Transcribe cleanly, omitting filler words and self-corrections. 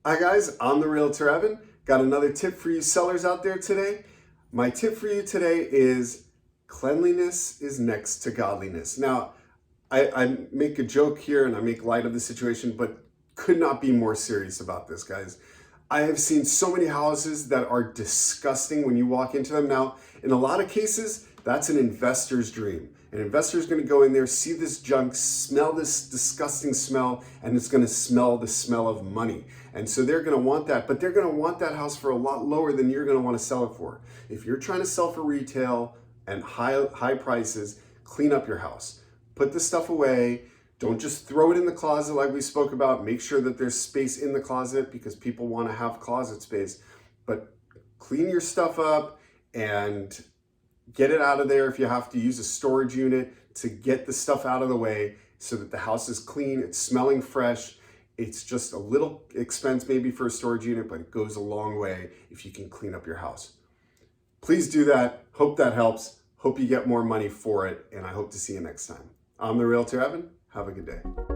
Hi guys, I'm the Realtor Evan. Got another tip for you sellers out there today. My tip for you today is cleanliness is next to godliness. Now, I make a joke here and I make light of the situation, but could not be more serious about this, guys. I have seen so many houses that are disgusting when you walk into them. Now, in a lot of cases, that's an investor's dream. An investor is going to go in there, see this junk, smell this disgusting smell, and it's going to smell the smell of money. And so they're going to want that, but they're going to want that house for a lot lower than you're going to want to sell it for. If you're trying to sell for retail and high prices, clean up your house. Put the stuff away. Don't just throw it in the closet like we spoke about. Make sure that there's space in the closet because people want to have closet space. But clean your stuff up and get it out of there if you have to use a storage unit to get the stuff out of the way so that the house is clean, it's smelling fresh. It's just a little expense maybe for a storage unit, but it goes a long way if you can clean up your house. Please do that. Hope that helps. Hope you get more money for it, and I hope to see you next time. I'm the Realtor Evan. Have a good day.